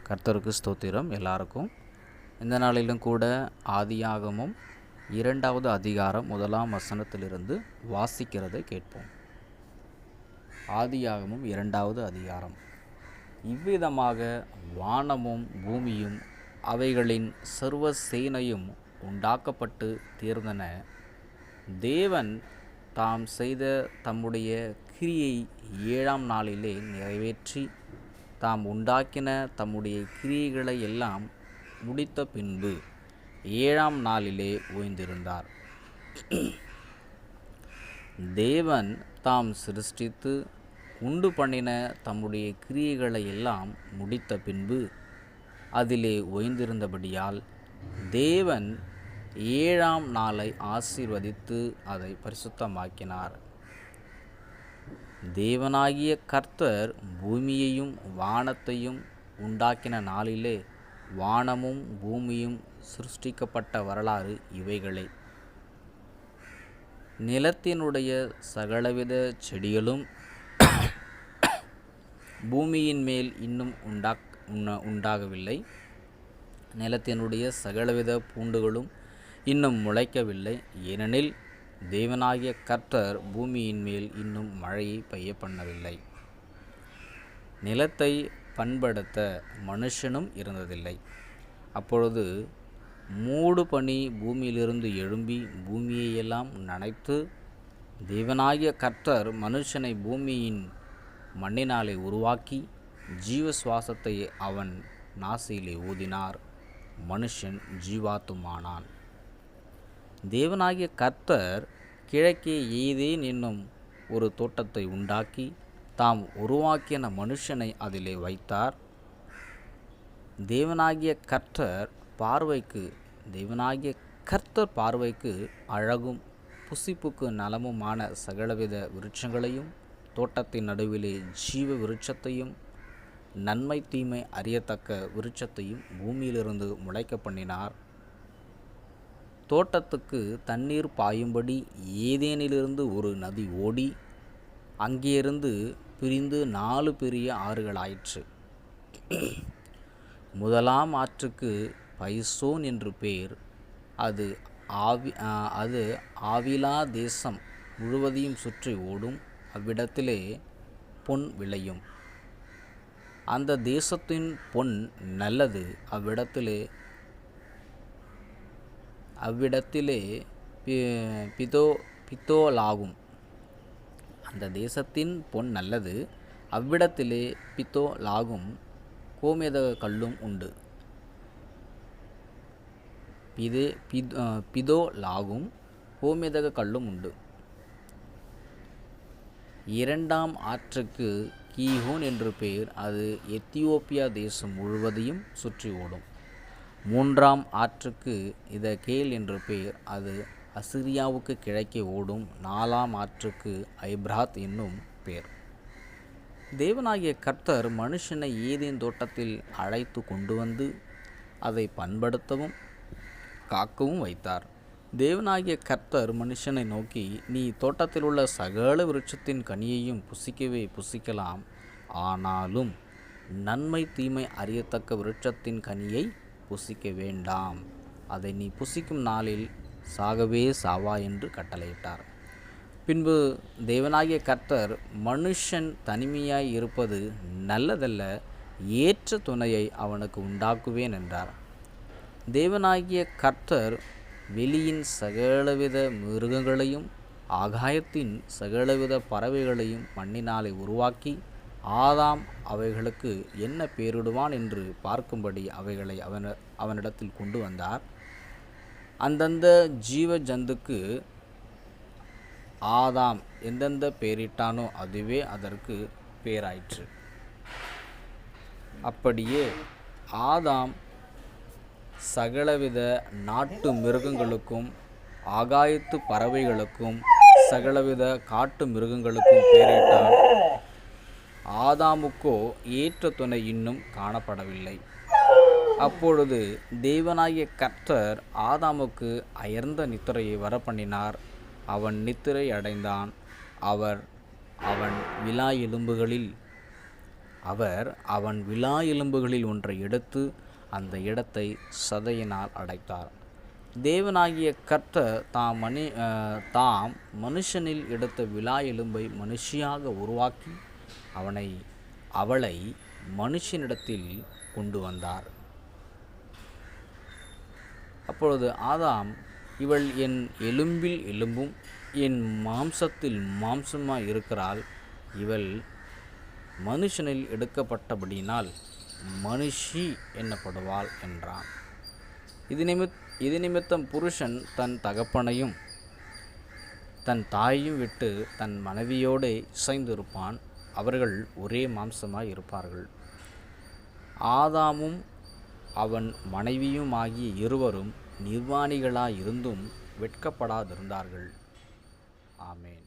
கர்த்தருக்கு ஸ்தோத்திரம். எல்லாருக்கும் இந்த நாளிலும் கூட ஆதியாகமும் 2வது அதிகாரம் 1ஆம் வசனத்திலிருந்து வாசிக்கிறதை கேட்போம். ஆதியாகமும் 2வது அதிகாரம். இவ்விதமாக வானமும் பூமியும் அவைகளின் சர்வ சேனையும் உண்டாக்கப்பட்டு தீர்ந்தன. தேவன் தாம் செய்த தம்முடைய கிரியை 7ஆம் நாளிலே நிறைவேற்றி தாம் உண்டாக்கின தம்முடைய கிரியைகளை எல்லாம் முடித்த பின்பு 7ஆம் நாளிலே ஓய்ந்திருந்தார். தேவன் தாம் சிருஷ்டித்து உண்டு பண்ணின தம்முடைய கிரியைகளை எல்லாம் முடித்த பின்பு அதிலே ஓய்ந்திருந்தபடியால் தேவன் 7ஆம் நாளை ஆசீர்வதித்து அதை பரிசுத்தமாக்கினார். தேவனாகிய கர்த்தர் பூமியையும் வானத்தையும் உண்டாக்கின நாளிலே வானமும் பூமியும் சிருஷ்டிக்கப்பட்ட வரலாறு இவைகளே. நிலத்தினுடைய சகலவித செடிகளும் பூமியின் மேல் இன்னும் உண்டாகவில்லை. நிலத்தினுடைய சகலவித பூண்டுகளும் இன்னும் முளைக்கவில்லை. ஏனெனில் தேவனாகிய கர்த்தர் பூமியின் மேல் இன்னும் மழையை பெய்ய பண்ணவில்லை. நிலத்தை பண்படுத்த மனுஷனும் இருந்ததில்லை. அப்பொழுது மூடு பனி பூமியிலிருந்து எழும்பி பூமியையெல்லாம் நனைத்து தேவனாகிய கர்த்தர் மனுஷனை பூமியின் மண்ணினாலே உருவாக்கி ஜீவ சுவாசத்தை அவன் நாசியிலே ஊதினார். மனுஷன் ஜீவாத்துமானான். தேவனாகிய கர்த்தர் கிழக்கே ஏதேன் என்னும் ஒரு தோட்டத்தை உண்டாக்கி தாம் உருவாக்கின மனுஷனை அதிலே வைத்தார். தேவனாகிய கர்த்தர் பார்வைக்கு அழகும் புசிப்புக்கு நலமுமான சகலவித விருட்சங்களையும் தோட்டத்தின் நடுவிலே ஜீவ விருட்சத்தையும் நன்மை தீமை அறியத்தக்க விருட்சத்தையும் பூமியிலிருந்து முளைக்க பண்ணினார். தோட்டத்துக்கு தண்ணீர் பாயும்படி ஏதேனிலிருந்து ஒரு நதி ஓடி அங்கேயிருந்து பிரிந்து 4 பெரிய ஆறுகளாயிற்று. முதலாம் ஆற்றுக்கு பைசோன் என்று பேர். அது ஆவிலா தேசம் முழுவதையும் சுற்றி ஓடும். அவ்விடத்திலே பொன் விளையும். அந்த தேசத்தின் பொன் நல்லது. அவ்விடத்திலே பித்தோலாகும். அந்த தேசத்தின் பொன் நல்லது. அவ்விடத்திலே பித்தோலாகும் கோமேதக கல்லும் உண்டு. பிதோலாகும் கோமேதக கல்லும் உண்டு. 2ஆம் ஆற்றுக்கு கீஹோன் என்று பெயர். அது எத்தியோப்பியா தேசம் முழுவதையும் சுற்றி ஓடும். 3ஆம் ஆற்றுக்கு இதகேல் என்று பெயர். அது அசிரியாவுக்கு கிழக்கே ஓடும். 4ஆம் ஆற்றுக்கு ஐப்ராத் என்னும் பெயர். தேவனாகிய கர்த்தர் மனுஷனை ஏதேன் தோட்டத்தில் அழைத்து கொண்டு வந்து அதை பண்படுத்தவும் காக்கவும் வைத்தார். தேவனாகிய கர்த்தர் மனுஷனை நோக்கி, நீ தோட்டத்தில் உள்ள சகல விருட்சத்தின் கனியையும் புசிக்கலாம். ஆனாலும் நன்மை தீமை அறியத்தக்க விருட்சத்தின் கனியை புசிக்க வேண்டாம். அதை நீ புசிக்கும் நாளில் சாகவே சாவா என்று கட்டளையிட்டார். பின்பு தேவனாகிய கர்த்தர் மனுஷன் தனிமையாய் இருப்பது நல்லதல்ல, ஏற்ற துணையை அவனுக்கு உண்டாக்குவேன் என்றார். தேவனாகிய கர்த்தர் வெளியின் சகலவித மிருகங்களையும் ஆகாயத்தின் சகலவித பறவைகளையும் மண்ணினாலே உருவாக்கி ஆதாம் அவைகளுக்கு என்ன பேரிடுவான் என்று பார்க்கும்படி அவைகளை அவனிடத்தில் கொண்டு வந்தார். அந்தந்த ஜீவ ஜந்துக்கு ஆதாம் எந்தெந்த பேரிட்டானோ அதுவே அதற்கு பேராயிற்று. அப்படியே ஆதாம் சகலவித நாட்டு மிருகங்களுக்கும் ஆகாயத்து பறவைகளுக்கும் சகலவித காட்டு மிருகங்களுக்கும் பேரிட்டான். ஆதாமுக்கோ ஏற்ற துணை இன்னும் காணப்படவில்லை. அப்பொழுது தேவனாகிய கர்த்தர் ஆதாமுக்கு அயர்ந்த நித்திரையை வரப்பண்ணினார். அவன் நித்திரை அடைந்தான். அவன் விலா எலும்புகளில் அவர் அவன் விலா எலும்புகளில் ஒன்றை எடுத்து அந்த இடத்தை சதையினால் அடைத்தார். தேவனாகிய கர்த்தர் தாம் மனுஷனில் எடுத்த விலா எலும்பை மனுஷியாக உருவாக்கி அவளை மனுஷனிடத்தில் கொண்டு வந்தார். அப்பொழுது ஆதாம், இவள் என் எலும்பில் எலும்பும் என் மாம்சத்தில் மாம்சமாய் இருக்கிறாள், இவள் மனுஷனில் எடுக்கப்பட்டபடியினால் மனுஷி என்னப்படுவாள் என்றான். இது நிமித்தம் புருஷன் தன் தகப்பனையும் தன் தாயையும் விட்டு தன் மனைவியோடு இசைந்திருப்பான், அவர்கள் ஒரே மாம்சமாய் இருப்பார்கள். ஆதாமும் அவன் மனைவியுமாகிய இருவரும் நிர்வாணிகளாயிருந்தும் வெட்கப்படாதிருந்தார்கள். ஆமேன்.